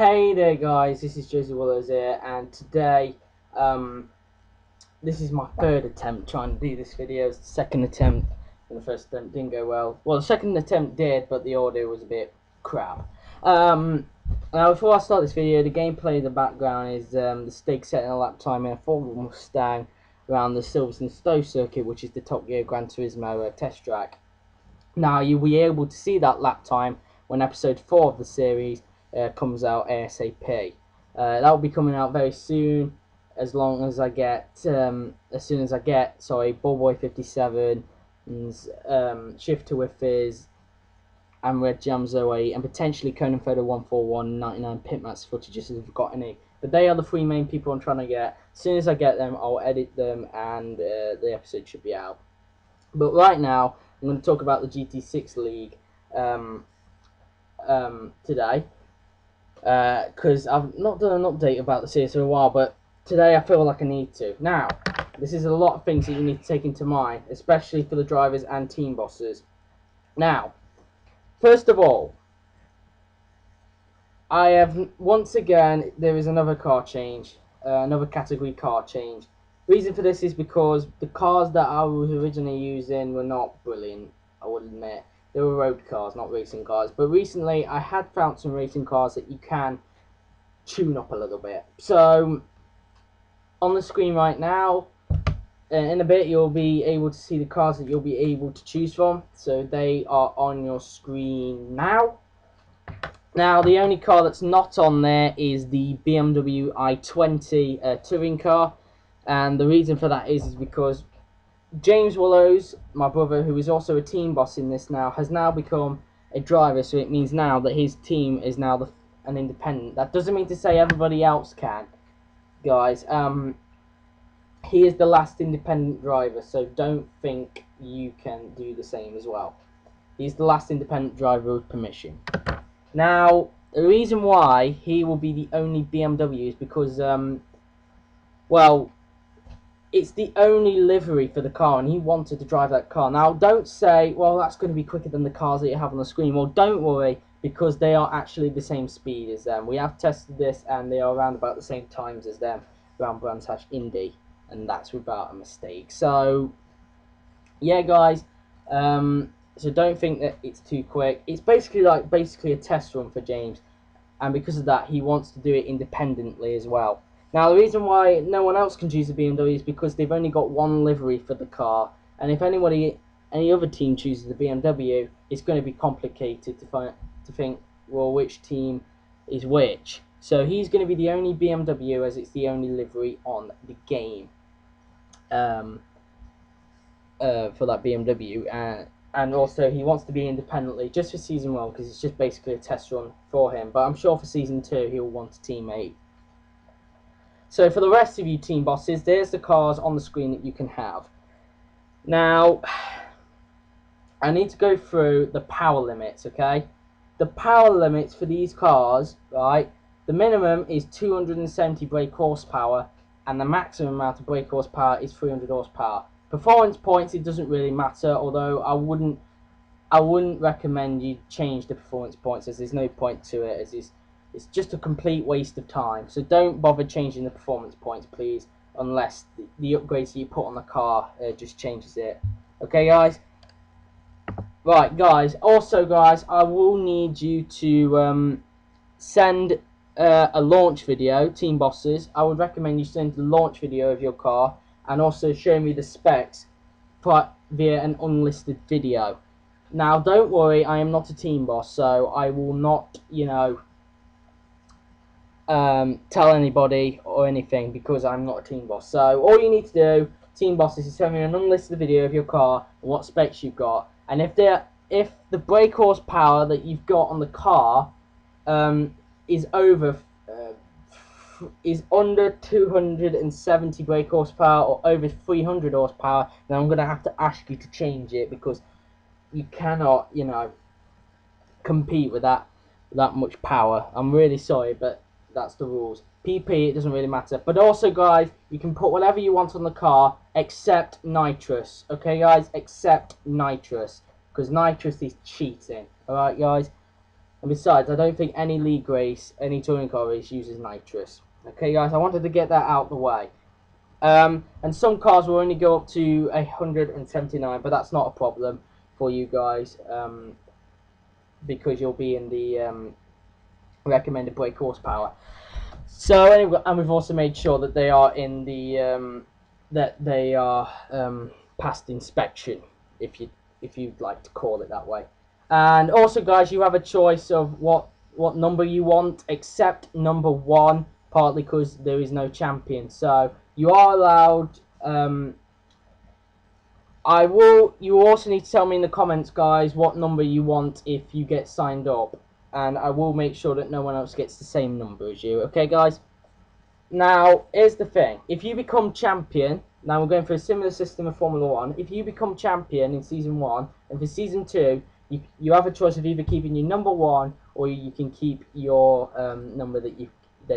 Hey there guys, this is joshylee here, and today, this is my third attempt trying to do this video. It's the second attempt, and the first attempt didn't go well. Well, the second attempt did, but the audio was a bit crap. Now before I start this video, the gameplay in the background is the Stig setting a lap time in a Ford Mustang around the Silverstone Stowe circuit, which is the Top Gear Gran Turismo test track. Now you'll be able to see that lap time when episode 4 of the series comes out ASAP. That will be coming out very soon, as soon as I get Ballboy 57, Shift to Whiffers, and Red Jams 08, and potentially Conan Photo 141 99 Pitmats footage if I've got any. But they are the three main people I'm trying to get. As soon as I get them, I'll edit them, and the episode should be out. But right now, I'm going to talk about the GT6 League today, because I've not done an update about the series for a while, but today I feel like I need to. Now, this is a lot of things that you need to take into mind, especially for the drivers and team bosses. Now, first of all, I have, once again, there is another car change, another category car change. Reason for this is because the cars that I was originally using were not brilliant, I would admit. They were road cars, not racing cars. But recently, I had found some racing cars that you can tune up a little bit. So, on the screen right now, in a bit, you'll be able to see the cars that you'll be able to choose from. So, they are on your screen now. Now, the only car that's not on there is the BMW i20 touring car. And the reason for that is because James Willows, my brother, who is also a team boss in this now, has now become a driver. So it means now that his team is now an independent. That doesn't mean to say everybody else can, guys. He is the last independent driver, so don't think you can do the same as well. He's the last independent driver with permission. Now, the reason why he will be the only BMW is because, well, it's the only livery for the car, and he wanted to drive that car. Now, don't say, well, that's going to be quicker than the cars that you have on the screen. Well, don't worry, because they are actually the same speed as them. We have tested this, and they are around about the same times as them, around Brands-Indy, and that's without a mistake. So, yeah, guys, so don't think that it's too quick. It's basically a test run for James, and because of that, he wants to do it independently as well. Now, the reason why no one else can choose a BMW is because they've only got one livery for the car, and if any other team chooses the BMW, it's going to be complicated to think, well, which team is which. So he's going to be the only BMW, as it's the only livery on the game for that BMW, and also he wants to be independently just for Season 1, because it's just basically a test run for him, but I'm sure for Season 2 he'll want a teammate. So for the rest of you team bosses, there's the cars on the screen that you can have. Now, I need to go through the power limits, okay? The power limits for these cars, right, the minimum is 270 brake horsepower, and the maximum amount of brake horsepower is 300 horsepower. Performance points, it doesn't really matter, although I wouldn't recommend you change the performance points, as there's no point to it, as it's just a complete waste of time. So don't bother changing the performance points, please, unless the upgrades that you put on the car just changes it. Okay, guys? Right, guys. Also, guys, I will need you to send a launch video, team bosses. I would recommend you send the launch video of your car, and also show me the specs via an unlisted video. Now, don't worry, I am not a team boss, so I will not, you know, tell anybody or anything, because I'm not a team boss. So all you need to do, team bosses, is send me an unlisted video of your car and what specs you've got, and if the brake horsepower that you've got on the car is under 270 brake horsepower or over 300 horsepower, then I'm gonna have to ask you to change it, because you cannot, you know, compete with that much power. I'm really sorry, but that's the rules. PP, it doesn't really matter. But also, guys, you can put whatever you want on the car except nitrous. Okay, guys? Except nitrous. Because nitrous is cheating. Alright, guys? And besides, I don't think any league race, any touring car race uses nitrous. Okay, guys, I wanted to get that out of the way. And some cars will only go up to 179, but that's not a problem for you guys, because you'll be in the recommended brake horsepower. So anyway, and we've also made sure that they are in the past inspection, if you'd like to call it that way. And also, guys, you have a choice of what number you want, except number 1, partly because there is no champion. So you are allowed. You also need to tell me in the comments, guys, what number you want if you get signed up, and I will make sure that no one else gets the same number as you. Okay, guys? Now, here's the thing. If you become champion, now we're going for a similar system of Formula 1. If you become champion in Season 1, and for Season 2, you have a choice of either keeping your number 1, or you can keep your number that you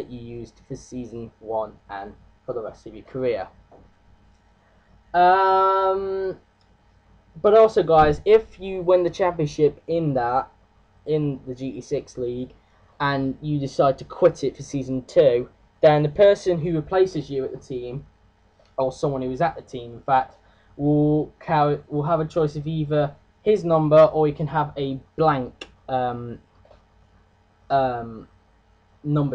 used for Season 1 and for the rest of your career. But also, guys, if you win the championship in the GT6 league, and you decide to quit it for Season 2, then the person who replaces you at the team, or someone who is at the team, in fact, will have a choice of either his number, or he can have a blank number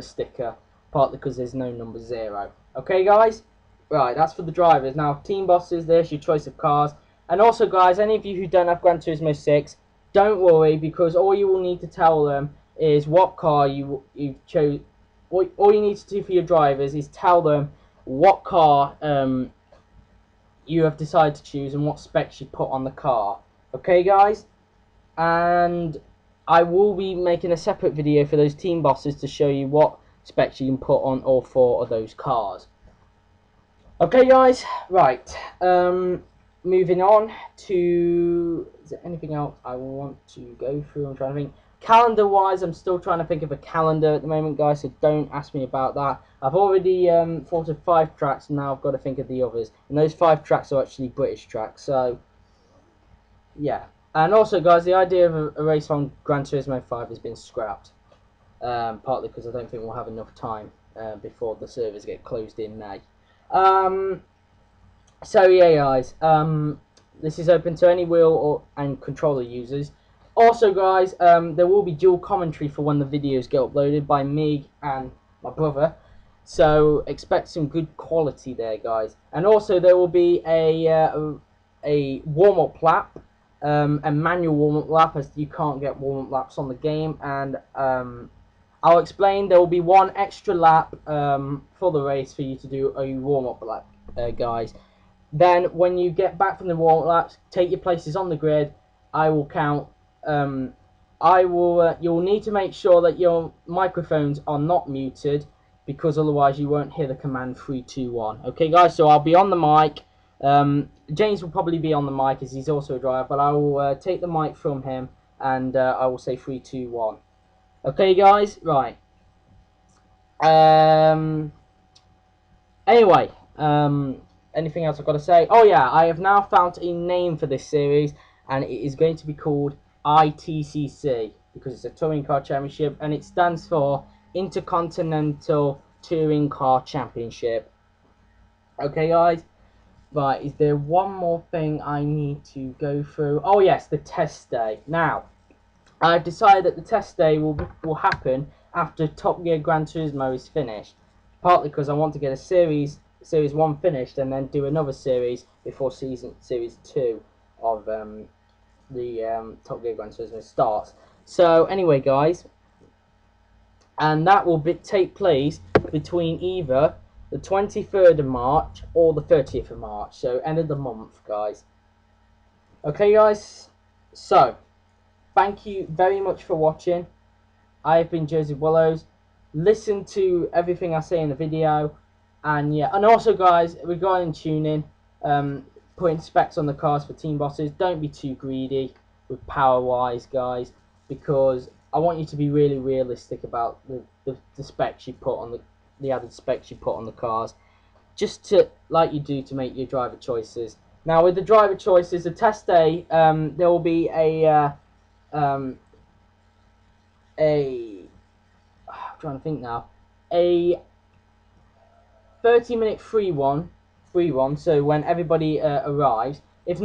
sticker, partly because there's no number 0. Okay, guys? Right, that's for the drivers. Now, team bosses, there's your choice of cars. And also, guys, any of you who don't have Gran Turismo 6, don't worry, because all you will need to tell them is what car you've chose. All you need to do for your drivers is tell them what car you have decided to choose and what specs you put on the car. Okay, guys? And I will be making a separate video for those team bosses to show you what specs you can put on all 4 of those cars. Okay, guys, right, moving on to, is there anything else I want to go through? I'm trying to think. Calendar wise, I'm still trying to think of a calendar at the moment, guys, so don't ask me about that. I've already thought of 5 tracks, and now I've got to think of the others, and those 5 tracks are actually British tracks, so yeah. And also, guys, the idea of a race on Gran Turismo 5 has been scrapped, partly because I don't think we'll have enough time before the servers get closed in May. So yeah, guys, this is open to any wheel and controller users. Also, guys, there will be dual commentary for when the videos get uploaded by me and my brother, so expect some good quality there, guys. And also, there will be a warm-up lap, a manual warm-up lap, as you can't get warm-up laps on the game, and I'll explain. There will be 1 extra lap for the race for you to do a warm-up lap, guys. Then when you get back from the warm-up laps, take your places on the grid. I will count. You'll need to make sure that your microphones are not muted, because otherwise you won't hear the command 3, 2, 1. Okay, guys. So I'll be on the mic. James will probably be on the mic, as he's also a driver, but I will take the mic from him, and I will say 3, 2, 1. Okay, guys, right. Anyway, anything else I've got to say? Oh yeah, I have now found a name for this series, and it is going to be called ITCC, because it's a touring car championship, and it stands for Intercontinental Touring Car Championship. Okay, guys. Right, is there one more thing I need to go through? Oh yes, the test day. Now, I've decided that the test day will happen after Top Gear Gran Turismo is finished. Partly because I want to get a series 1 finished, and then do another series before series 2 of the Top Gear Gran Turismo starts. So anyway, guys, and that will take place between either the 23rd of March or the 30th of March. So end of the month, guys. Okay, guys. So thank you very much for watching. I have been Joseph Willows. Listen to everything I say in the video, and yeah, and also, guys, regarding tuning, putting specs on the cars for team bosses, don't be too greedy with power wise, guys, because I want you to be really realistic about the specs you put on the added specs you put on the cars, just to, like you do, to make your driver choices. Now, with the driver choices, the test day, there will be a I'm trying to think now, a 30-minute free one. So when everybody arrives, if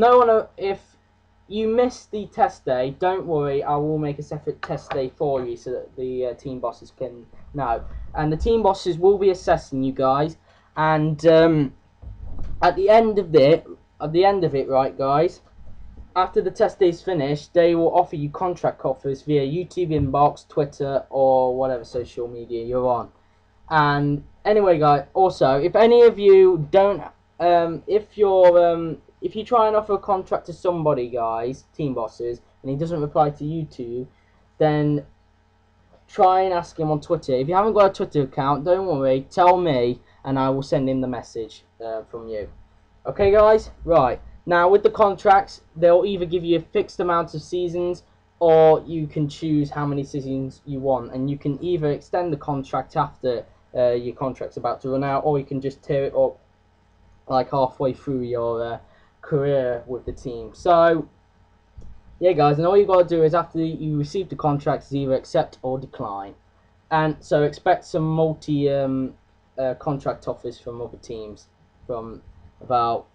you miss the test day, don't worry, I will make a separate test day for you so that the team bosses can know. And the team bosses will be assessing you guys, and at the end of it, right, guys, after the test day is finished, they will offer you contract offers via YouTube inbox, Twitter, or whatever social media you're on. And anyway, guys, also, if any of you don't, if you try and offer a contract to somebody, guys, team bosses, and he doesn't reply to you two, then try and ask him on Twitter. If you haven't got a Twitter account, don't worry, tell me, and I will send him the message from you. Okay, guys? Right. Now, with the contracts, they'll either give you a fixed amount of seasons, or you can choose how many seasons you want. And you can either extend the contract after your contract's about to run out, or you can just tear it up like halfway through your career with the team. So, yeah, guys, and all you got to do is after you receive the contracts, is either accept or decline. And so expect some contract offers from other teams, from about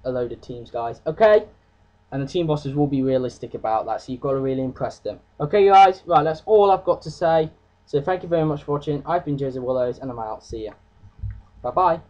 a load of teams, guys. Okay? And the team bosses will be realistic about that, so you've got to really impress them. Okay, guys? Right, that's all I've got to say. So thank you very much for watching. I've been Joseph Willows, and I'm out. See ya. Bye-bye.